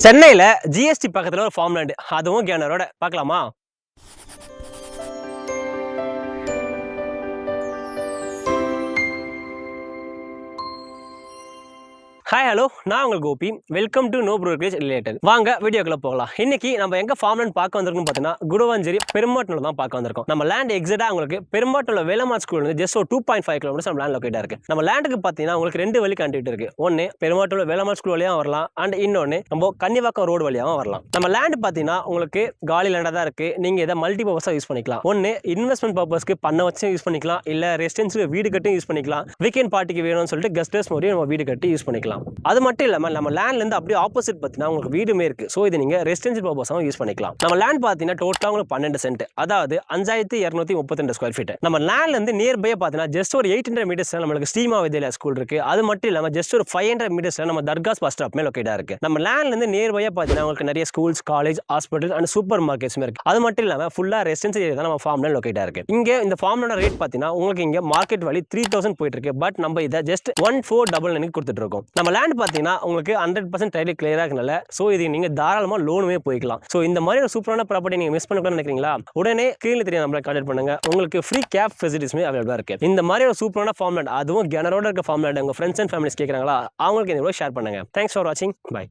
சென்னையில ஜிஎஸ்டி பக்கத்துல ஒரு ஃபார்ம் லேண்ட், அதுவும் கேனரோட பார்க்கலாமா? ஹாய் ஹலோ, நான் உங்கள் Gopi. Welcome to no brokerage related. வாங்க வீடியோக்குள்ள போகலாம். இன்னைக்கு நம்ம எங்க ஃபார்ம் லேண்ட் பார்க்க வந்திருக்கோம் பார்த்தீங்கன்னா, குடுவாஞ்சேரி பெரும்பாட்டூர்ல தான் பார்க்க வந்திருக்கோம். நம்ம லேண்ட் எக்ஸாக்டா உங்களுக்கு பெரும்பாட்டூர்ல வேலம்மாள் ஸ்கூல்ல இருந்து ஜஸ்ட் ஒரு 2.5 கிலோமீட்டர்ஸ் நம்ம லேண்ட் லொகேட்டா இருக்கு. நம்ம லேண்டுக்கு பார்த்தீங்கன்னா உங்களுக்கு ரெண்டு வழி கண்டிட்டு இருக்கு. ஒன்னு பெரும்பாட்டூர்ல வேலம்மாள் ஸ்கூல் வழியா வரலாம், அண்ட் இன்னொன்னு நம்ம கன்னிவாக்கம் ரோடு வழியாவும் வரலாம். நம்ம லேண்ட் பார்த்தீங்கன்னா உங்களுக்கு காலி லேண்டா தான் இருக்கு. நீங்க இதை மல்டி பர்பஸா யூஸ் பண்ணிக்கலாம். ஒன்னு இன்வெஸ்ட்மெண்ட் பர்பஸ்க்கு பண்ண வச்சு யூஸ் பண்ணிக்கலாம், இல்ல ரெசிடென்ஸ்க்கு வீடு கட்டி யூஸ் பண்ணிக்கலாம், வீக்கெண்ட் பார்ட்டிக்கு வேணும்னு சொல்லிட்டு கெஸ்ட் ஹவுஸ் மாதிரி நம்ம வீடு கட்டி யூஸ் பண்ணிக்கலாம். அது மட்டும் இல்லாம நம்ம லேண்ட்ல இருந்து அப்படியே ஆப்போசிட் பார்த்தீங்கன்னா உங்களுக்கு வீடுமே இருக்கு. சோ இது நீங்க ரெசிடென்ஷியல் பர்பஸாவும் யூஸ் பண்ணிக்கலாம். நம்ம லேண்ட் பார்த்தீங்கன்னா டோட்டலா உங்களுக்கு 12 சென்ட், அதாவது 5232 ஸ்கொயர் ஃபீட். நம்ம லேண்ட்ல இருந்து நியர் பை பார்த்தீங்கன்னா ஜஸ்ட் ஒரு 800 மீட்டர்ஸ்ல நம்மளுக்கு ஸ்ரீமா வித்யாலயா ஸ்கூல் இருக்கு. அது மட்டும் இல்லாம ஜஸ்ட் ஒரு 500 மீட்டர்ஸ்ல நம்ம தர்காஸ் பஸ் ஸ்டாப் லொகேட்டா இருக்கு. நம்ம லேண்ட்ல இருந்து நியர் பையா பார்த்தீங்கன்னா உங்களுக்கு நிறைய schools, college, hospital and super markets இருக்கு. அது மட்டும் இல்லாம ஃபுல்லா ரெசிடென்ஷியல் ஏரியா தான் நம்ம ஃபார்ம்ல லொகேட்டா இருக்கு. இங்க இந்த ஃபார்மோட ரேட் பார்த்தீங்கன்னா உங்களுக்கு இங்க மார்க்கெட் வேல்யூ 3000 போயிட்டு இருக்கு. பட் நம்ம இதை ஜஸ்ட் 1499 கொடுத்துட்டு இருக்கோம். நம்ம லேண்ட் பார்த்தீங்கன்னா உங்களுக்கு 100% டைட்டில் கிளியரா இருக்கனால சோ இது நீங்க தாராளமா லோனுமே போய்க்கலாம். சோ இந்த மாதிரி ஒரு சூப்பரான ப்ராப்பர்ட்டி நீங்க மிஸ் பண்ணக்கூடாதுன்னு நினைக்கிறீங்களா? உடனே கீழே தெரிய நம்பரை கான்டாக்ட் பண்ணுங்க. உங்களுக்கு ஃப்ரீ கேப் ஃபெசிலிட்டிஸ்மே அவைலபிளா இருக்கு. இந்த மாதிரி ஒரு சூப்பரான ஃபார்ம் லேண்ட், அதுவும் கேனரோட இருக்க ஃபார்ம் லேண்ட் உங்க ஃப்ரெண்ட்ஸ் அண்ட் ஃபேமிலிஸ் கேக்குறாங்களா? அவங்களுக்கு இந்த வீடியோ ஷேர் பண்ணுங்க. தேங்க்ஸ் ஃபார் வாட்சிங். பை.